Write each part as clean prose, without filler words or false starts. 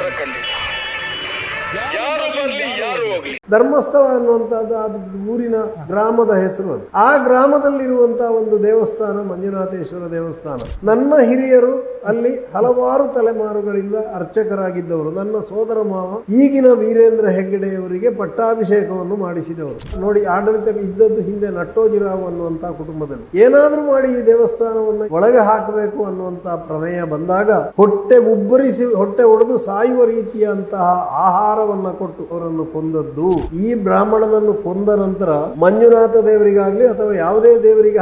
ಮಾತ್ರ ಖಂಡಿತ. ಯಾರು ಬರಲಿ ಯಾರು ಹೋಗ್ಲಿ. ಧರ್ಮಸ್ಥಳ ಅನ್ನುವಂಥದ್ದು ಅದು ಊರಿನ ಗ್ರಾಮದ ಹೆಸರು. ಅದು ಆ ಗ್ರಾಮದಲ್ಲಿರುವಂತಹ ಒಂದು ದೇವಸ್ಥಾನ ಮಂಜುನಾಥೇಶ್ವರ ದೇವಸ್ಥಾನ. ನನ್ನ ಹಿರಿಯರು ಅಲ್ಲಿ ಹಲವಾರು ತಲೆಮಾರುಗಳಿಂದ ಅರ್ಚಕರಾಗಿದ್ದವರು. ನನ್ನ ಸೋದರ ಮಾವ ಈಗಿನ ವೀರೇಂದ್ರ ಹೆಗ್ಗಡೆಯವರಿಗೆ ಪಟ್ಟಾಭಿಷೇಕವನ್ನು ಮಾಡಿಸಿದವರು. ನೋಡಿ, ಆಡಳಿತ ಇದ್ದದ್ದು ಹಿಂದೆ ನಟ್ಟೋಜಿರಾವ್ ಅನ್ನುವಂತಹ ಕುಟುಂಬದಲ್ಲಿ. ಏನಾದ್ರೂ ಮಾಡಿ ಈ ದೇವಸ್ಥಾನವನ್ನು ಒಳಗೆ ಹಾಕಬೇಕು ಅನ್ನುವಂತ ಪ್ರಮೇಯ ಬಂದಾಗ ಹೊಟ್ಟೆ ಉಬ್ಬರಿಸಿ ಹೊಟ್ಟೆ ಒಡೆದು ಸಾಯುವ ರೀತಿಯಂತಹ ಆಹಾರವನ್ನ ಕೊಟ್ಟು ಅವರನ್ನು ಕೊಂದದ್ದು. ಈ ಬ್ರಾಹ್ಮಣನನ್ನು ಕೊಂದ ನಂತರ ಮಂಜುನಾಥ ದೇವರಿಗಾಗ್ಲಿ ಅಥವಾ ಯಾವುದೇ ದೇವರಿಗೆ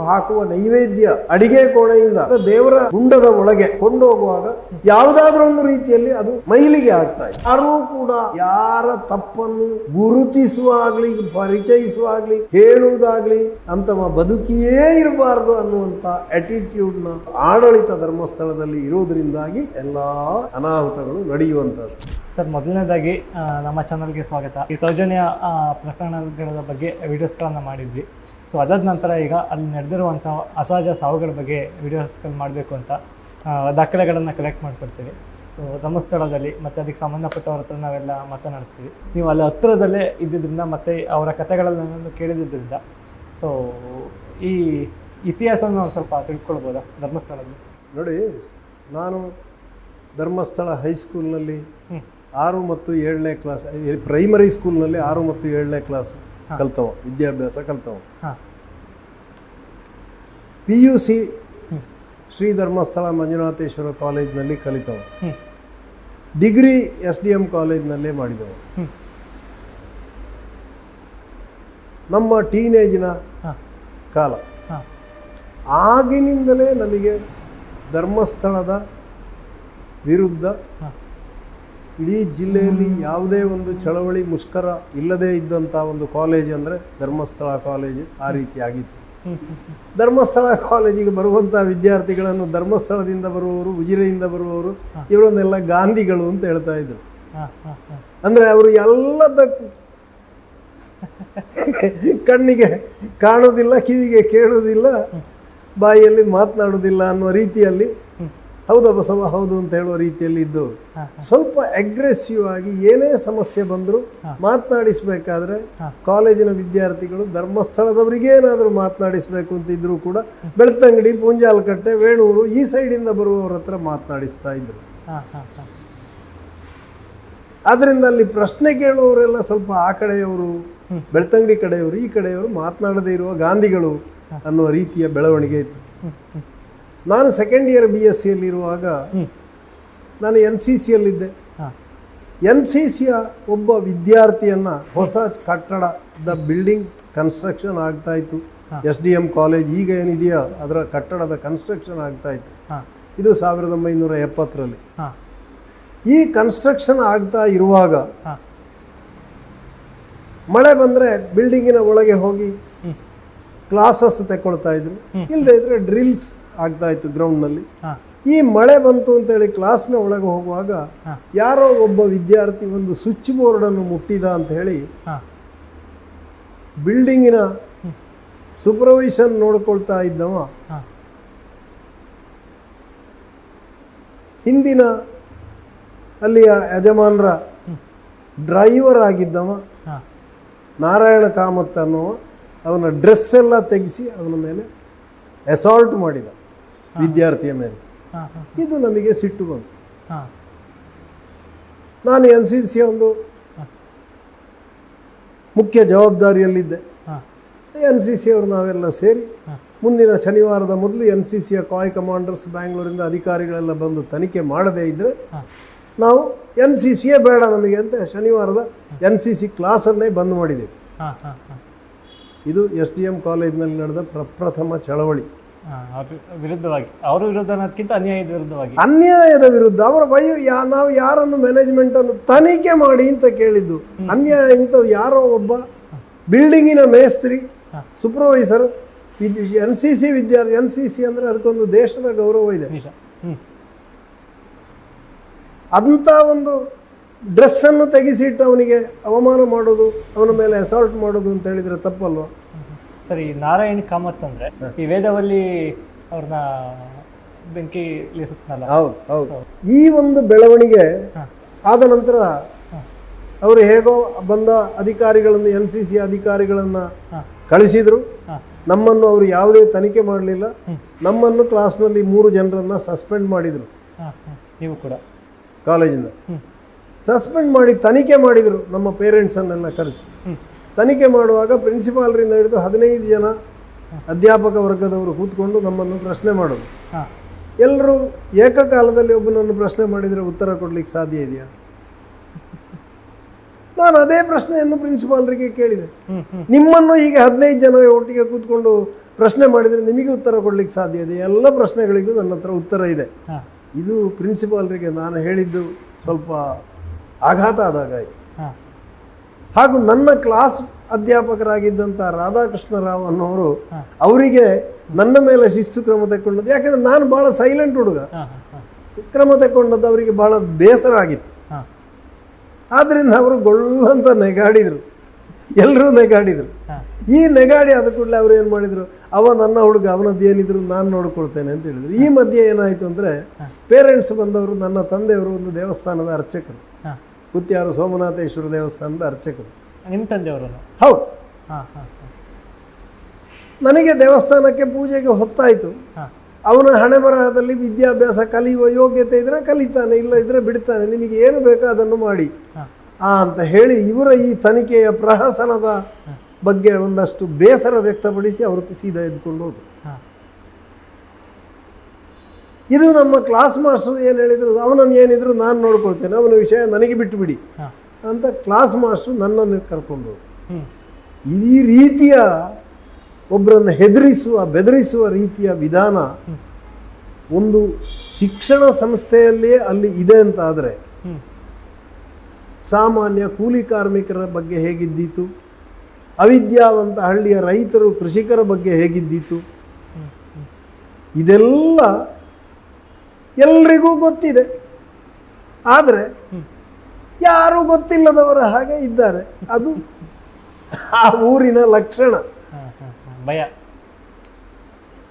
ಹಾಕುವ ನೈವೇದ್ಯ ಅಡಿಗೆ ಕೋಣೆಯಿಂದ ದೇವರ ಗುಂಡದ ಒಳಗೆ ಕೊಂಡೋಗುವಾಗ ಯಾವುದಾದ್ರೂ ಒಂದು ರೀತಿಯಲ್ಲಿ ಅದು ಮೈಲಿಗೆ ಆಗ್ತಾ ಇದೆ. ಯಾರೂ ಕೂಡ ಯಾರ ತಪ್ಪನ್ನು ಗುರುತಿಸುವಾಗ್ಲಿ ಪರಿಚಯಿಸುವಾಗ್ಲಿ ಹೇಳುವುದಾಗ್ಲಿ ಅಂತವ ಬದುಕಿಯೇ ಇರಬಾರದು ಅನ್ನುವಂತ ಅಟಿಟ್ಯೂಡ್ ನ ಆಡಳಿತ ಧರ್ಮಸ್ಥಳದಲ್ಲಿ ಇರುವುದರಿಂದಾಗಿ ಎಲ್ಲಾ ಅನಾಹುತಗಳು ನಡೆಯುವಂತದ್ದು. ಸರ್, ಮೊದಲನೇದಾಗಿ ನಮ್ಮ ಚಾನಲ್ಗೆ ಸ್ವಾಗತ. ಈ ಸೌಜನ್ಯ ಪ್ರಕರಣಗಳ ಬಗ್ಗೆ ವಿಡಿಯೋಸ್ಗಳನ್ನು ಮಾಡಿದ್ವಿ. ಸೊ ಅದಾದ ನಂತರ ಈಗ ಅಲ್ಲಿ ನಡೆದಿರುವಂಥ ಅಸಹಜ ಸಾವುಗಳ ಬಗ್ಗೆ ವಿಡಿಯೋಸ್ಗಳು ಮಾಡಬೇಕು ಅಂತ ದಾಖಲೆಗಳನ್ನು ಕಲೆಕ್ಟ್ ಮಾಡ್ಕೊಡ್ತೀವಿ. ಸೊ ಧರ್ಮಸ್ಥಳದಲ್ಲಿ ಮತ್ತು ಅದಕ್ಕೆ ಸಂಬಂಧಪಟ್ಟವ್ರ ಹತ್ರ ನಾವೆಲ್ಲ ಮಾತನಾಡಿಸ್ತೀವಿ. ನೀವು ಅಲ್ಲಿ ಹತ್ತಿರದಲ್ಲೇ ಇದ್ದಿದ್ದರಿಂದ ಮತ್ತು ಅವರ ಕಥೆಗಳನ್ನು ಕೇಳಿದ್ದರಿಂದ ಸೊ ಈ ಇತಿಹಾಸನ ಸ್ವಲ್ಪ ತಿಳ್ಕೊಳ್ಬೋದಾ ಧರ್ಮಸ್ಥಳದಲ್ಲಿ? ನೋಡಿ, ನಾನು ಧರ್ಮಸ್ಥಳ ಹೈಸ್ಕೂಲ್ನಲ್ಲಿ 6 ಮತ್ತು 7ನೇ ಕ್ಲಾಸ್, ಪ್ರೈಮರಿ ಸ್ಕೂಲ್ನಲ್ಲಿ 6 ಮತ್ತು 7ನೇ ಕ್ಲಾಸ್ ಕಲ್ತವ, ವಿದ್ಯಾಭ್ಯಾಸ ಕಲ್ತವ. PUC ಶ್ರೀ ಧರ್ಮಸ್ಥಳ ಮಂಜುನಾಥೇಶ್ವರ ಕಾಲೇಜ್ನಲ್ಲಿ ಕಲಿತವ. ಡಿಗ್ರಿ SDM ಕಾಲೇಜ್ನಲ್ಲೇ ಮಾಡಿದವ. ನಮ್ಮ ಟೀನೇಜಿನ ಕಾಲ. ಆಗಿನಿಂದಲೇ ನಮಗೆ ಧರ್ಮಸ್ಥಳದ ವಿರುದ್ಧ ಇಡೀ ಜಿಲ್ಲೆಯಲ್ಲಿ ಯಾವುದೇ ಒಂದು ಚಳವಳಿ ಮುಷ್ಕರ ಇಲ್ಲದೇ ಇದ್ದಂಥ ಒಂದು ಕಾಲೇಜ್ ಅಂದರೆ ಧರ್ಮಸ್ಥಳ ಕಾಲೇಜು. ಆ ರೀತಿ ಆಗಿತ್ತು. ಧರ್ಮಸ್ಥಳ ಕಾಲೇಜಿಗೆ ಬರುವಂಥ ವಿದ್ಯಾರ್ಥಿಗಳನ್ನು ಧರ್ಮಸ್ಥಳದಿಂದ ಬರುವವರು, ಉಜಿರೆಯಿಂದ ಬರುವವರು, ಇವರನ್ನೆಲ್ಲ ಗಾಂಧಿಗಳು ಅಂತ ಹೇಳ್ತಾ ಇದ್ರು. ಅಂದರೆ ಅವರು ಎಲ್ಲದಕ್ಕೂ ಕಣ್ಣಿಗೆ ಕಾಣುವುದಿಲ್ಲ, ಕಿವಿಗೆ ಕೇಳುವುದಿಲ್ಲ, ಬಾಯಿಯಲ್ಲಿ ಮಾತನಾಡುವುದಿಲ್ಲ ಅನ್ನುವ ರೀತಿಯಲ್ಲಿ, ಹೌದಾ ಬಸವ ಹೌದು ಅಂತ ಹೇಳುವ ರೀತಿಯಲ್ಲಿ ಇದ್ದವರು. ಸ್ವಲ್ಪ ಅಗ್ರೆಸಿವ್ ಆಗಿ ಏನೇ ಸಮಸ್ಯೆ ಬಂದರೂ ಮಾತನಾಡಿಸ್ಬೇಕಾದ್ರೆ ಕಾಲೇಜಿನ ವಿದ್ಯಾರ್ಥಿಗಳು ಧರ್ಮಸ್ಥಳದವರಿಗೆ ಏನಾದರೂ ಮಾತನಾಡಿಸ್ಬೇಕು ಅಂತಿದ್ರು ಕೂಡ ಬೆಳ್ತಂಗಡಿ, ಪೂಂಜಾಲಕಟ್ಟೆ, ವೇಣೂರು ಈ ಸೈಡಿಂದ ಬರುವವರ ಹತ್ರ ಮಾತನಾಡಿಸ್ತಾ ಇದ್ರು. ಆದ್ರಿಂದ ಅಲ್ಲಿ ಪ್ರಶ್ನೆ ಕೇಳುವವರೆಲ್ಲ ಸ್ವಲ್ಪ ಆ ಕಡೆಯವರು, ಬೆಳ್ತಂಗಡಿ ಕಡೆಯವರು, ಈ ಕಡೆಯವರು ಮಾತನಾಡದೇ ಇರುವ ಗಾಂಧಿಗಳು ಅನ್ನುವ ರೀತಿಯ ಬೆಳವಣಿಗೆ ಇತ್ತು. ನಾನು ಸೆಕೆಂಡ್ ಇಯರ್ BScಯಲ್ಲಿರುವಾಗ ನಾನು NCCಯಲ್ಲಿದ್ದೆ. NCCಯ ಒಬ್ಬ ವಿದ್ಯಾರ್ಥಿಯನ್ನು ಹೊಸ ಕಟ್ಟಡದ ಬಿಲ್ಡಿಂಗ್ ಕನ್ಸ್ಟ್ರಕ್ಷನ್ ಆಗ್ತಾ ಇತ್ತು. SDM ಕಾಲೇಜ್ ಈಗ ಏನಿದೆಯೋ ಅದರ ಕಟ್ಟಡದ ಕನ್ಸ್ಟ್ರಕ್ಷನ್ ಆಗ್ತಾ ಇತ್ತು. ಇದು 1970ರಲ್ಲಿ. ಈ ಕನ್ಸ್ಟ್ರಕ್ಷನ್ ಆಗ್ತಾ ಇರುವಾಗ ಮಳೆ ಬಂದರೆ ಬಿಲ್ಡಿಂಗಿನ ಒಳಗೆ ಹೋಗಿ ಕ್ಲಾಸಸ್ ತಗೊಳ್ತಾ ಇದ್ರು. ಇಲ್ಲದೆ ಇದ್ರೆ ಡ್ರಿಲ್ಸ್ ಆಗ್ತಾ ಇತ್ತು ಗ್ರೌಂಡ್ನಲ್ಲಿ. ಈ ಮಳೆ ಬಂತು ಅಂತೇಳಿ ಕ್ಲಾಸ್ನ ಒಳಗೆ ಹೋಗುವಾಗ ಯಾರೋ ಒಬ್ಬ ವಿದ್ಯಾರ್ಥಿ ಒಂದು ಸ್ವಿಚ್ ಬೋರ್ಡನ್ನು ಮುಟ್ಟಿದ ಅಂತ ಹೇಳಿ ಬಿಲ್ಡಿಂಗಿನ ಸೂಪರ್ವೈಸರ್ ನೋಡ್ಕೊಳ್ತಾ ಇದ್ದವ ಹಿಂದಿನ ಅಲ್ಲಿಯ ಯಜಮಾನರ ಡ್ರೈವರ್ ಆಗಿದ್ದವ ನಾರಾಯಣ ಕಾಮತ್ ಅನ್ನುವ ಅವನ ಡ್ರೆಸ್ ಎಲ್ಲ ತೆಗೆಸಿ ಅವನ ಮೇಲೆ ಅಸಾಲ್ಟ್ ಮಾಡಿದ, ವಿದ್ಯಾರ್ಥಿಯ ಮೇಲೆ. ಇದು ನಮಗೆ ಸಿಟ್ಟು ಬಂತು. ನಾನು NCCಯ ಒಂದು ಮುಖ್ಯ ಜವಾಬ್ದಾರಿಯಲ್ಲಿದ್ದೆ. NCCಯವರು ನಾವೆಲ್ಲ ಸೇರಿ ಮುಂದಿನ ಶನಿವಾರದ ಮೊದಲು NCCಯ ಕಾಯ್ ಕಮಾಂಡರ್ಸ್ ಬ್ಯಾಂಗ್ಳೂರಿಂದ ಅಧಿಕಾರಿಗಳೆಲ್ಲ ಬಂದು ತನಿಖೆ ಮಾಡದೇ ಇದ್ದರೆ ನಾವು NCCಯೇ ಬೇಡ ನಮಗೆ ಅಂತ ಶನಿವಾರದ NCC ಕ್ಲಾಸನ್ನೇ ಬಂದ್ ಮಾಡಿದ್ದೇವೆ. ಇದು SDM ಕಾಲೇಜ್ನಲ್ಲಿ ನಡೆದ ಪ್ರಪ್ರಥಮ ಚಳವಳಿ. ವಿರುದ್ಧವಾಗಿ, ಅವರ ವಿರುದ್ಧ ಅನ್ನೋದಕ್ಕಿಂತ ಅನ್ಯಾಯದ ವಿರುದ್ಧವಾಗಿ, ಅನ್ಯಾಯದ ವಿರುದ್ಧ. ಅವರ ನಾವು ಯಾರನ್ನು ಮ್ಯಾನೇಜ್ಮೆಂಟ್ ಅನ್ನು ತನಿಖೆ ಮಾಡಿ ಅಂತ ಕೇಳಿದ್ದು. ಅನ್ಯಾಯ ಇಂಥ ಯಾರೋ ಒಬ್ಬ ಬಿಲ್ಡಿಂಗಿನ ಮೇಸ್ತ್ರಿ, ಸೂಪರ್ವೈಸರ್, NCC ವಿದ್ಯಾರ್ಥಿ. NCC ಅಂದರೆ ಅದಕ್ಕೊಂದು ದೇಶದ ಗೌರವ ಇದೆ. ಅಂಥ ಒಂದು ಡ್ರೆಸ್ಸನ್ನು ತೆಗೆಸಿಟ್ಟು ಅವನಿಗೆ ಅವಮಾನ ಮಾಡೋದು, ಅವನ ಮೇಲೆ ಅಸಾಲ್ಟ್ ಮಾಡೋದು ಅಂತ ಹೇಳಿದರೆ ತಪ್ಪಲ್ವ? ಸರಿ, ನಾರಾಯಣ್ ಕಾಮತ್ ಅಂದರೆ ಈ ವೇದವಲ್ಲಿ ಅವ್ರನ್ನ ಬೆಂಕಿಲಿ ಸುತ್ತನಲ್ಲ. ಹೌದು ಹೌದು. ಈ ಒಂದು ಬೆಳವಣಿಗೆ ಆದ ನಂತರ ಅವರು ಹೇಗೋ ಬಂದ ಅಧಿಕಾರಿಗಳನ್ನು NCC ಅಧಿಕಾರಿಗಳನ್ನು ಕಳಿಸಿದ್ರು. ನಮ್ಮನ್ನು ಅವರು ಯಾವುದೇ ತನಿಖೆ ಮಾಡಲಿಲ್ಲ. ನಮ್ಮನ್ನು ಕ್ಲಾಸ್ನಲ್ಲಿ 3 ಜನರನ್ನು ಸಸ್ಪೆಂಡ್ ಮಾಡಿದರು. ನೀವು ಕೂಡ ಕಾಲೇಜಿಂದ ಸಸ್ಪೆಂಡ್ ಮಾಡಿ ತನಿಖೆ ಮಾಡಿದರು. ನಮ್ಮ ಪೇರೆಂಟ್ಸನ್ನೆಲ್ಲ ಕರೆಸಿ ತನಿಖೆ ಮಾಡುವಾಗ ಪ್ರಿನ್ಸಿಪಾಲ್ರಿಂದ ಹಿಡಿದು 15 ಜನ ಅಧ್ಯಾಪಕ ವರ್ಗದವರು ಕೂತ್ಕೊಂಡು ನಮ್ಮನ್ನು ಪ್ರಶ್ನೆ ಮಾಡೋದು. ಎಲ್ಲರೂ ಏಕಕಾಲದಲ್ಲಿ ಒಬ್ಬನನ್ನು ಪ್ರಶ್ನೆ ಮಾಡಿದರೆ ಉತ್ತರ ಕೊಡ್ಲಿಕ್ಕೆ ಸಾಧ್ಯ ಇದೆಯಾ? ನಾನು ಅದೇ ಪ್ರಶ್ನೆಯನ್ನು ಪ್ರಿನ್ಸಿಪಾಲ್ರಿಗೆ ಕೇಳಿದೆ. ನಿಮ್ಮನ್ನು ಈಗ 15 ಜನ ಒಟ್ಟಿಗೆ ಕೂತ್ಕೊಂಡು ಪ್ರಶ್ನೆ ಮಾಡಿದರೆ ನಿಮಗೆ ಉತ್ತರ ಕೊಡ್ಲಿಕ್ಕೆ ಸಾಧ್ಯ ಇದೆ? ಎಲ್ಲ ಪ್ರಶ್ನೆಗಳಿಗೂ ನನ್ನ ಹತ್ರ ಉತ್ತರ ಇದೆ. ಇದು ಪ್ರಿನ್ಸಿಪಾಲ್ರಿಗೆ ನಾನು ಹೇಳಿದ್ದು ಸ್ವಲ್ಪ ಆಘಾತ ಆದಾಗಾಯಿತು. ಹಾಗೂ ನನ್ನ ಕ್ಲಾಸ್ ಅಧ್ಯಾಪಕರಾಗಿದ್ದಂಥ ರಾಧಾಕೃಷ್ಣ ರಾವ್ ಅನ್ನೋರು ಅವರಿಗೆ ನನ್ನ ಮೇಲೆ ಶಿಸ್ತು ಕ್ರಮ ತಗೊಂಡದ್ದು. ಯಾಕಂದರೆ ನಾನು ಭಾಳ ಸೈಲೆಂಟ್ ಹುಡುಗ. ಕ್ರಮ ತಗೊಂಡದ್ದು ಅವರಿಗೆ ಭಾಳ ಬೇಸರ ಆಗಿತ್ತು. ಆದ್ದರಿಂದ ಅವರು ಗೊಳ್ಳಂತ ನೆಗಾಡಿದರು. ಎಲ್ಲರೂ ನೆಗಾಡಿದರು. ಈ ನೆಗಾಡಿ ಆದ ಕೂಡಲೇ ಅವರು ಏನು ಮಾಡಿದರು, ಅವ ನನ್ನ ಹುಡುಗ, ಅವನದ್ದು ಏನಿದ್ರು ನಾನು ನೋಡ್ಕೊಳ್ತೇನೆ ಅಂತ ಹೇಳಿದರು. ಈ ಮಧ್ಯೆ ಏನಾಯಿತು ಅಂದರೆ ಪೇರೆಂಟ್ಸ್ ಬಂದವರು, ನನ್ನ ತಂದೆಯವರು ಒಂದು ದೇವಸ್ಥಾನದ ಅರ್ಚಕರು, ಕುತ್ಯಾರು ಸೋಮನಾಥೇಶ್ವರ ದೇವಸ್ಥಾನದ ಅರ್ಚಕರು. ನಿಮ್ಮ ತಂದೆಯವರು? ಹೌದು. ನನಗೆ ದೇವಸ್ಥಾನಕ್ಕೆ ಪೂಜೆಗೆ ಹೊತ್ತಾಯಿತು. ಅವನ ಹಣೆ ಬರಹದಲ್ಲಿ ವಿದ್ಯಾಭ್ಯಾಸ ಕಲಿಯುವ ಯೋಗ್ಯತೆ ಇದ್ದರೆ ಕಲಿತಾನೆ, ಇಲ್ಲ ಇದ್ರೆ ಬಿಡ್ತಾನೆ, ನಿಮಗೆ ಏನು ಬೇಕೋ ಅದನ್ನು ಮಾಡಿ ಅಂತ ಹೇಳಿ ಇವರ ಈ ತನಿಖೆಯ ಪ್ರಹಸನದ ಬಗ್ಗೆ ಒಂದಷ್ಟು ಬೇಸರ ವ್ಯಕ್ತಪಡಿಸಿ ಅವರು ಸೀದಾ ಎದ್ಕೊಂಡು ಹೋದರು. ಇದು ನಮ್ಮ ಕ್ಲಾಸ್ ಮಾಸ್ಟರ್ ಏನು ಹೇಳಿದರು, ಅವನನ್ನು ಏನಿದ್ರು ನಾನು ನೋಡ್ಕೊಳ್ತೇನೆ, ಅವನ ವಿಷಯ ನನಗೆ ಬಿಟ್ಟು ಬಿಡಿ ಅಂತ ಕ್ಲಾಸ್ ಮಾಸ್ಟರ್ ನನ್ನನ್ನು ಕರ್ಕೊಂಡು ಹೋದರು. ಈ ರೀತಿಯ ಒಬ್ಬರನ್ನು ಬೆದರಿಸುವ ರೀತಿಯ ವಿಧಾನ ಒಂದು ಶಿಕ್ಷಣ ಸಂಸ್ಥೆಯಲ್ಲೇ ಅಲ್ಲಿ ಇದೆ ಅಂತ ಆದರೆ ಸಾಮಾನ್ಯ ಕೂಲಿ ಕಾರ್ಮಿಕರ ಬಗ್ಗೆ ಹೇಗಿದ್ದೀತು, ಅವಿದ್ಯಾವಂತ ಹಳ್ಳಿಯ ರೈತರು ಕೃಷಿಕರ ಬಗ್ಗೆ ಹೇಗಿದ್ದೀತು, ಇದೆಲ್ಲ ಎಲ್ರಿಗೂ ಗೊತ್ತಿದೆ. ಆದರೆ ಯಾರೂ ಗೊತ್ತಿಲ್ಲದವರ ಹಾಗೆ ಇದ್ದಾರೆ. ಅದು ಆ ಊರಿನ ಲಕ್ಷಣ.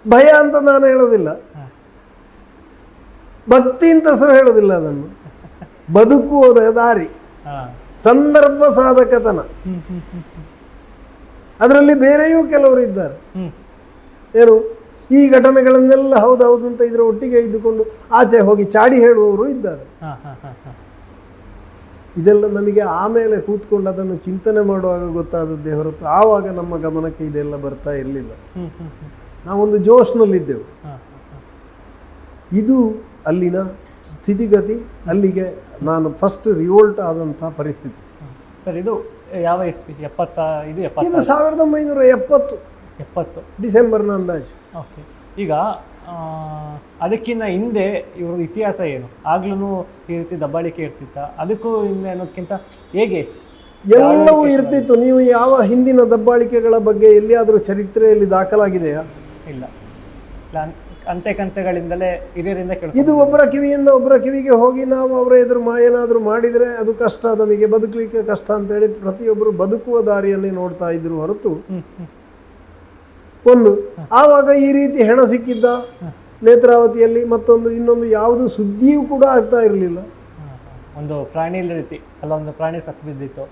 ಭಯ ಅಂತ ನಾನು ಹೇಳೋದಿಲ್ಲ, ಭಕ್ತಿ ಅಂತ ಸಹ ಹೇಳೋದಿಲ್ಲ. ಅದನ್ನು ಬದುಕುವುದ ದಾರಿ, ಸಂದರ್ಭ ಸಾಧಕತನ, ಅದರಲ್ಲಿ ಬೇರೆಯೂ ಕೆಲವರು ಇದ್ದಾರೆ. ಏನು ಈ ಘಟನೆಗಳನ್ನೆಲ್ಲ ಹೌದೌದು ಅಂತ ಇದರ ಒಟ್ಟಿಗೆ ಇದ್ದುಕೊಂಡು ಆಚೆ ಹೋಗಿ ಚಾಡಿ ಹೇಳುವವರು ಇದ್ದಾರೆ. ಇದೆಲ್ಲ ನಮಗೆ ಆಮೇಲೆ ಕೂತ್ಕೊಂಡು ಅದನ್ನು ಚಿಂತನೆ ಮಾಡುವಾಗ ಗೊತ್ತಾದದ್ದೇ ಹೊರತು ಆವಾಗ ನಮ್ಮ ಗಮನಕ್ಕೆ ಇದೆಲ್ಲ ಬರ್ತಾ ಇರಲಿಲ್ಲ. ನಾವೊಂದು ಜೋಶ್ನಲ್ಲಿದ್ದೆವು. ಇದು ಅಲ್ಲಿನ ಸ್ಥಿತಿಗತಿ. ಅಲ್ಲಿಗೆ ನಾನು ಫಸ್ಟ್ ರಿವೋಲ್ಟ್ ಆದಂಥ ಪರಿಸ್ಥಿತಿ. ಸರ್, ಇದು ಯಾವ ಇಸ್ವಿ? ಇದು 1970 ಡಿಸೆಂಬರ್ನ ಅಂದಾಜು. ಓಕೆ. ಈಗ ಅದಕ್ಕಿಂತ ಹಿಂದೆ ಇವ್ರದ್ದು ಇತಿಹಾಸ ಏನು? ಆಗ್ಲೂ ಈ ರೀತಿ ದಬ್ಬಾಳಿಕೆ ಇರ್ತಿತ್ತ? ಅದಕ್ಕೂ ಹಿಂದೆ ಅನ್ನೋದಕ್ಕಿಂತ ಹೇಗೆ ಎಲ್ಲವೂ ಇರ್ತಿತ್ತು. ನೀವು ಯಾವ ಹಿಂದಿನ ದಬ್ಬಾಳಿಕೆಗಳ ಬಗ್ಗೆ ಎಲ್ಲಿಯಾದರೂ ಚರಿತ್ರೆಯಲ್ಲಿ ದಾಖಲಾಗಿದೆಯಾ? ಇಲ್ಲ. ಅಂತೆಕಂತೆಗಳಿಂದಲೇ ಹಿರಿಯರಿಂದ ಕೇಳಿ ಇದು ಒಬ್ಬರ ಕಿವಿಯಿಂದ ಒಬ್ಬರ ಕಿವಿಗೆ ಹೋಗಿ ನಾವು ಅವರ ಎದುರು ಏನಾದರೂ ಮಾಡಿದರೆ ಅದು ಕಷ್ಟ, ನಮಗೆ ಬದುಕಲಿಕ್ಕೆ ಕಷ್ಟ ಅಂತೇಳಿ ಪ್ರತಿಯೊಬ್ಬರು ಬದುಕುವ ದಾರಿಯಲ್ಲಿ ನೋಡ್ತಾ ಇದ್ರು ಹೊರತು ಒಂದು ಆವಾಗ ಈ ರೀತಿ ಹೆಣ ಸಿಕ್ಕಿದ್ದ ನೇತ್ರಾವತಿಯಲ್ಲಿ ಮತ್ತೊಂದು ಇನ್ನೊಂದು ಯಾವುದು ಸುದ್ದಿಯೂ ಕೂಡ ಆಗ್ತಾ ಇರಲಿಲ್ಲ. ಒಂದು ಪ್ರಾಣಿ ರೀತಿ ಅಲ್ಲ, ಒಂದು ಪ್ರಾಣಿ ಸತ್ತು ಬಿದ್ದಿತ್ತು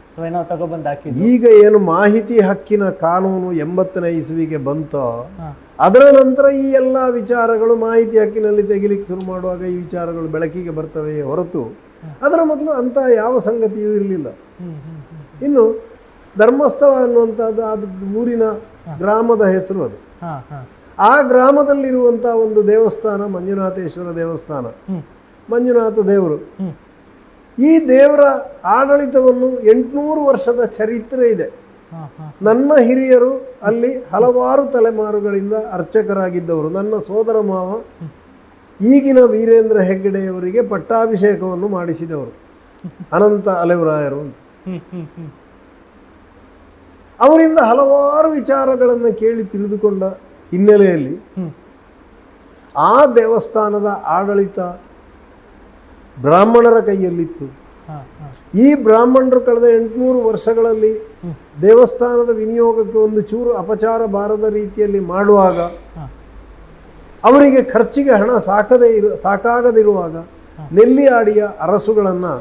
ಅಥವಾ ಏನೋ ತಗೊಬಂದು ಹಾಕಿದ್ದು. ಈಗ ಏನು ಮಾಹಿತಿ ಹಕ್ಕಿನ ಕಾನೂನು 80ನೇ ಇಸ್ವಿಗೆ ಬಂತೋ ಅದರ ನಂತರ ಈ ಎಲ್ಲ ವಿಚಾರಗಳು ಮಾಹಿತಿ ಹಕ್ಕಿನಲ್ಲಿ ತೆಗಿಲಿಕ್ಕೆ ಶುರು ಮಾಡುವಾಗ ಈ ವಿಚಾರಗಳು ಬೆಳಕಿಗೆ ಬರ್ತವೆ ಹೊರತು ಅದರ ಮೊದಲು ಅಂತ ಯಾವ ಸಂಗತಿಯೂ ಇರಲಿಲ್ಲ. ಇನ್ನು ಧರ್ಮಸ್ಥಳ ಅನ್ನುವಂಥದ್ದು ಅದು ಊರಿನ ಗ್ರಾಮದ ಹೆಸರು. ಅದು ಆ ಗ್ರಾಮದಲ್ಲಿರುವಂಥ ಒಂದು ದೇವಸ್ಥಾನ ಮಂಜುನಾಥೇಶ್ವರ ದೇವಸ್ಥಾನ, ಮಂಜುನಾಥ ದೇವರು. ಈ ದೇವರ ಆಡಳಿತವನ್ನು 800 ವರ್ಷದ ಚರಿತ್ರೆ ಇದೆ. ನನ್ನ ಹಿರಿಯರು ಅಲ್ಲಿ ಹಲವಾರು ತಲೆಮಾರುಗಳಿಂದ ಅರ್ಚಕರಾಗಿದ್ದವರು. ನನ್ನ ಸೋದರ ಮಾವ ಈಗಿನ ವೀರೇಂದ್ರ ಹೆಗ್ಗಡೆಯವರಿಗೆ ಪಟ್ಟಾಭಿಷೇಕವನ್ನು ಮಾಡಿಸಿದವರು ಅನಂತ ಅಲೆವರಾಯರು ಅಂತ. ಅವರಿಂದ ಹಲವಾರು ವಿಚಾರಗಳನ್ನು ಕೇಳಿ ತಿಳಿದುಕೊಂಡ ಹಿನ್ನೆಲೆಯಲ್ಲಿ ಆ ದೇವಸ್ಥಾನದ ಆಡಳಿತ ಬ್ರಾಹ್ಮಣರ ಕೈಯಲ್ಲಿತ್ತು. ಈ ಬ್ರಾಹ್ಮಣರು ಕಳೆದ 800 ವರ್ಷಗಳಲ್ಲಿ ದೇವಸ್ಥಾನದ ವಿನಿಯೋಗಕ್ಕೆ ಒಂದು ಚೂರು ಅಪಚಾರ ಬಾರದ ರೀತಿಯಲ್ಲಿ ಮಾಡುವಾಗ ಅವರಿಗೆ ಖರ್ಚಿಗೆ ಹಣ ಸಾಕಾಗದಿರುವಾಗ ನೆಲ್ಲಿಯಾಡಿಯ ಅರಸುಗಳನ್ನು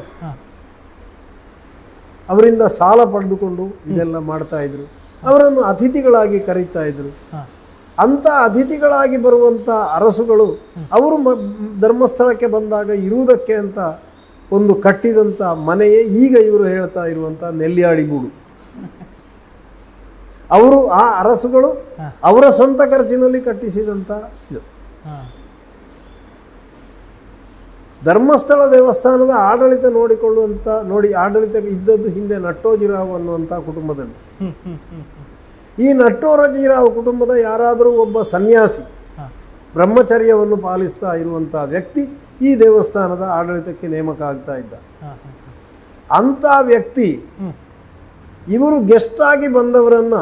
ಅವರಿಂದ ಸಾಲ ಪಡೆದುಕೊಂಡು ಇದೆಲ್ಲ ಮಾಡ್ತಾ ಇದ್ರು. ಅವರನ್ನು ಅತಿಥಿಗಳಾಗಿ ಕರೀತಾ ಇದ್ರು. ಅಂಥ ಅತಿಥಿಗಳಾಗಿ ಬರುವಂಥ ಅರಸುಗಳು ಅವರು ಧರ್ಮಸ್ಥಳಕ್ಕೆ ಬಂದಾಗ ಇರುವುದಕ್ಕೆ ಅಂತ ಒಂದು ಕಟ್ಟಿದಂಥ ಮನೆಯೇ ಈಗ ಇವರು ಹೇಳ್ತಾ ಇರುವಂಥ ನೆಲ್ಲಿಯಾಡಿ ಗೂಡು. ಅವರು ಆ ಅರಸುಗಳು ಅವರ ಸ್ವಂತ ಖರ್ಚಿನಲ್ಲಿ ಕಟ್ಟಿಸಿದಂಥ ಇದು. ಧರ್ಮಸ್ಥಳ ದೇವಸ್ಥಾನದ ಆಡಳಿತ ಆಡಳಿತ ಇದ್ದದ್ದು ಹಿಂದೆ ನಟ್ಟೋಜಿರಾವ್ ಅನ್ನುವಂಥ ಕುಟುಂಬದಲ್ಲಿ. ಈ ನಟ್ಟೋಜಿರಾವ್ ಕುಟುಂಬದ ಯಾರಾದರೂ ಒಬ್ಬ ಸನ್ಯಾಸಿ ಬ್ರಹ್ಮಚರ್ಯವನ್ನು ಪಾಲಿಸ್ತಾ ಇರುವಂಥ ವ್ಯಕ್ತಿ ಈ ದೇವಸ್ಥಾನದ ಆಡಳಿತಕ್ಕೆ ನೇಮಕ ಆಗ್ತಾ ಇದ್ದ. ಅಂಥ ವ್ಯಕ್ತಿ ಇವರು ಗೆಸ್ಟ್ ಆಗಿ ಬಂದವರನ್ನು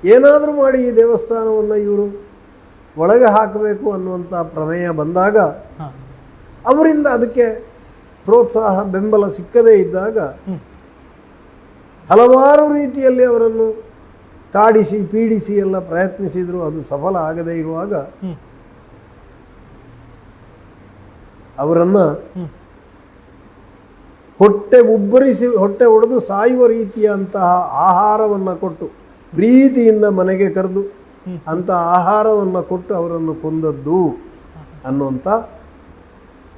ಏನಾದರೂ ಮಾಡಿ ಈ ದೇವಸ್ಥಾನವನ್ನು ಇವರು ಒಳಗೆ ಹಾಕಬೇಕು ಅನ್ನುವಂಥ ಪ್ರಮೇಯ ಬಂದಾಗ ಅವರಿಂದ ಅದಕ್ಕೆ ಪ್ರೋತ್ಸಾಹ ಬೆಂಬಲ ಸಿಕ್ಕದೇ ಇದ್ದಾಗ ಹಲವಾರು ರೀತಿಯಲ್ಲಿ ಅವರನ್ನು ಕಾಡಿಸಿ ಪೀಡಿಸಿ ಎಲ್ಲ ಪ್ರಯತ್ನಿಸಿದ್ರು. ಅದು ಸಫಲ ಆಗದೇ ಇರುವಾಗ ಅವರನ್ನು ಹೊಟ್ಟೆ ಒಡೆದು ಸಾಯುವ ರೀತಿಯಂತಹ ಆಹಾರವನ್ನು ಕೊಟ್ಟು ಪ್ರೀತಿಯಿಂದ ಮನೆಗೆ ಕರೆದು ಅಂಥ ಆಹಾರವನ್ನು ಕೊಟ್ಟು ಅವರನ್ನು ಕೊಂದದ್ದು ಅನ್ನುವಂಥ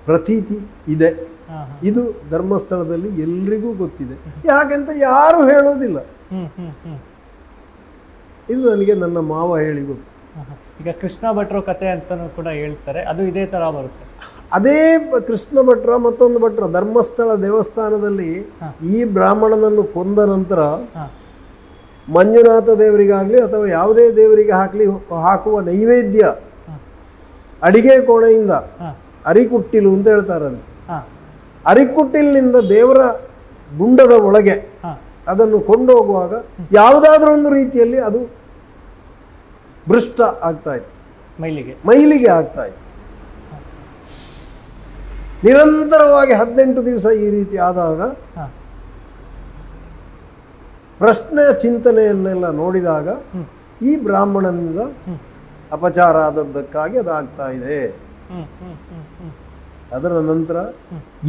ಪ್ರತೀತಿ ಇದೆ. ಇದು ಧರ್ಮಸ್ಥಳದಲ್ಲಿ ಎಲ್ರಿಗೂ ಗೊತ್ತಿದೆ. ಯಾಕೆಂತ ಯಾರು ಹೇಳೋದಿಲ್ಲ. ಇದು ನನಗೆ ನನ್ನ ಮಾವ ಹೇಳಿ ಗೊತ್ತು. ಈಗ ಕೃಷ್ಣ ಭಟ್ರು ಕತೆ ಅಂತಲೂ ಕೂಡ ಹೇಳ್ತಾರೆ, ಅದು ಇದೇ ಥರ ಬರುತ್ತೆ. ಅದೇ ಕೃಷ್ಣ ಭಟ್ರ ಮತ್ತೊಂದು ಭಟ್ರ ಧರ್ಮಸ್ಥಳ ದೇವಸ್ಥಾನದಲ್ಲಿ ಈ ಬ್ರಾಹ್ಮಣನನ್ನು ಕೊಂದ ನಂತರ ಮಂಜುನಾಥ ದೇವರಿಗಾಗಲಿ ಅಥವಾ ಯಾವುದೇ ದೇವರಿಗೆ ಹಾಕುವ ನೈವೇದ್ಯ ಅಡಿಗೆ ಕೋಣೆಯಿಂದ ಅರಿಕುಟ್ಟಿಲು ಅಂತ ಹೇಳ್ತಾರೆ. ಅದಕ್ಕೆ ಅರಿಕುಟ್ಟಿಲಿನಿಂದ ದೇವರ ಗುಂಡದ ಒಳಗೆ ಅದನ್ನು ಕೊಂಡೋಗುವಾಗ ಯಾವುದಾದ್ರೂ ಒಂದು ರೀತಿಯಲ್ಲಿ ಅದು ಭ್ರಷ್ಟ ಆಗ್ತಾ ಇತ್ತು, ಮೈಲಿಗೆ ಆಗ್ತಾ ಇತ್ತು. ನಿರಂತರವಾಗಿ 18 ದಿವಸ ಈ ರೀತಿ ಆದಾಗ ಪ್ರಶ್ನೆ ಚಿಂತನೆಯನ್ನೆಲ್ಲ ನೋಡಿದಾಗ ಈ ಬ್ರಾಹ್ಮಣನಿಂದ ಅಪಚಾರ ಆದದ್ದಕ್ಕಾಗಿ ಅದಾಗ್ತಾ ಇದೆ. ಅದರ ನಂತರ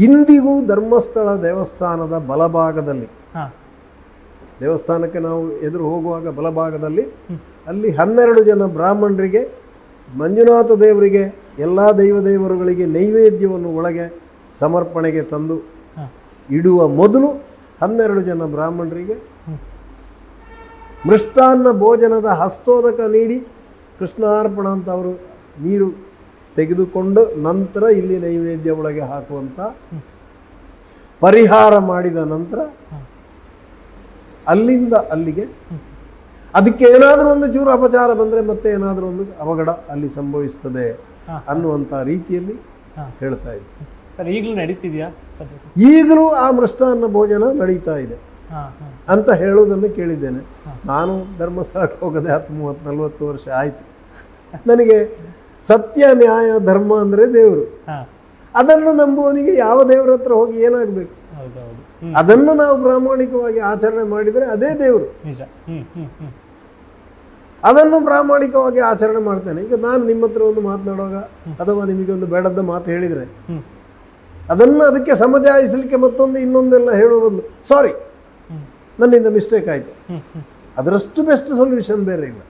ಇಂದಿಗೂ ಧರ್ಮಸ್ಥಳ ದೇವಸ್ಥಾನದ ಬಲಭಾಗದಲ್ಲಿ, ದೇವಸ್ಥಾನಕ್ಕೆ ನಾವು ಎದುರು ಹೋಗುವಾಗ ಬಲಭಾಗದಲ್ಲಿ ಅಲ್ಲಿ 12 ಜನ ಬ್ರಾಹ್ಮಣರಿಗೆ ಮಂಜುನಾಥ ದೇವರಿಗೆ ಎಲ್ಲ ದೇವರುಗಳಿಗೆ ನೈವೇದ್ಯವನ್ನು ಒಳಗೆ ಸಮರ್ಪಣೆಗೆ ತಂದು ಇಡುವ ಮೊದಲು 12 ಜನ ಬ್ರಾಹ್ಮಣರಿಗೆ ಮೃಷ್ಟಾನ್ನ ಭೋಜನದ ಹಸ್ತೋದಕ ನೀಡಿ ಕೃಷ್ಣಾರ್ಪಣ ಅಂತ ಅವರು ನೀರು ತೆಗೆದುಕೊಂಡು ನಂತರ ಇಲ್ಲಿ ನೈವೇದ್ಯ ಒಳಗೆ ಹಾಕುವಂಥ ಪರಿಹಾರ ಮಾಡಿದ ನಂತರ ಅಲ್ಲಿಂದ ಅಲ್ಲಿಗೆ ಅದಕ್ಕೆ ಏನಾದರೂ ಒಂದು ಚೂರು ಅಪಚಾರ ಬಂದರೆ ಮತ್ತೆ ಏನಾದರೂ ಒಂದು ಅವಘಡ ಅಲ್ಲಿ ಸಂಭವಿಸ್ತದೆ ಅನ್ನುವಂಥ ರೀತಿಯಲ್ಲಿ ಹೇಳ್ತಾ ಇದ್ದೆ. ಸರ್, ಈಗಲೂ ನಡೀತಿದೆಯಾ? ಈಗಲೂ ಆ ಮೃಷ್ಟಾನ್ನ ಭೋಜನ ನಡೀತಾ ಇದೆ ಅಂತ ಹೇಳುವುದನ್ನು ಕೇಳಿದ್ದೇನೆ. ನಾನು ಧರ್ಮಸ್ಥಳಕ್ಕೆ ಹೋಗದೆ 30-40 ವರ್ಷ ಆಯಿತು. ನನಗೆ ಸತ್ಯ ನ್ಯಾಯ ಧರ್ಮ ಅಂದರೆ ದೇವರು. ಅದನ್ನು ನಂಬುವನಿಗೆ ಯಾವ ದೇವರ ಹತ್ರ ಹೋಗಿ ಏನಾಗಬೇಕು? ಅದನ್ನು ನಾವು ಪ್ರಾಮಾಣಿಕವಾಗಿ ಆಚರಣೆ ಮಾಡಿದರೆ ಅದೇ ದೇವರು. ಅದನ್ನು ಪ್ರಾಮಾಣಿಕವಾಗಿ ಆಚರಣೆ ಮಾಡ್ತೇನೆ. ಈಗ ನಾನು ನಿಮ್ಮ ಹತ್ರ ಒಂದು ಮಾತನಾಡುವಾಗ ಅಥವಾ ನಿಮಗೆ ಒಂದು ಬೇಡದ ಮಾತು ಹೇಳಿದರೆ ಅದನ್ನು ಅದಕ್ಕೆ ಸಮಜಾಯಿಸಲಿಕ್ಕೆ ಇನ್ನೊಂದೆಲ್ಲ ಹೇಳುವ ಬದಲು ಸಾರಿ ನನ್ನಿಂದ ಮಿಸ್ಟೇಕ್ ಆಯಿತು, ಅದರಷ್ಟು ಬೆಸ್ಟ್ ಸೊಲ್ಯೂಷನ್ ಬೇರೆ ಇಲ್ಲ.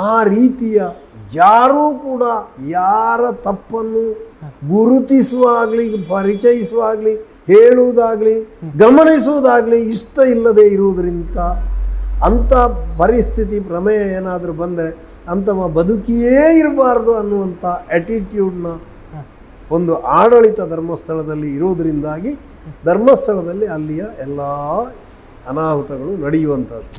ಆ ರೀತಿಯ ಯಾರೂ ಕೂಡ ಯಾರ ತಪ್ಪನ್ನು ಗುರುತಿಸುವಾಗಲಿ ಪರಿಚಯಿಸುವಾಗಲಿ ಹೇಳುವುದಾಗಲಿ ಗಮನಿಸುವುದಾಗಲಿ ಇಷ್ಟ ಇಲ್ಲದೆ ಇರುವುದರಿಂದ ಅಂಥ ಪರಿಸ್ಥಿತಿ ಪ್ರಮೇಯ ಏನಾದರೂ ಬಂದರೆ ಅಂಥವ ಬದುಕಿಯೇ ಇರಬಾರ್ದು ಅನ್ನುವಂಥ ಆ್ಯಟಿಟ್ಯೂಡ್ನ ಒಂದು ಆಡಳಿತ ಧರ್ಮಸ್ಥಳದಲ್ಲಿ ಇರುವುದರಿಂದಾಗಿ ಧರ್ಮಸ್ಥಳದಲ್ಲಿ ಅಲ್ಲಿಯ ಎಲ್ಲ ಅನಾಹುತಗಳು ನಡೆಯುವಂಥದ್ದು.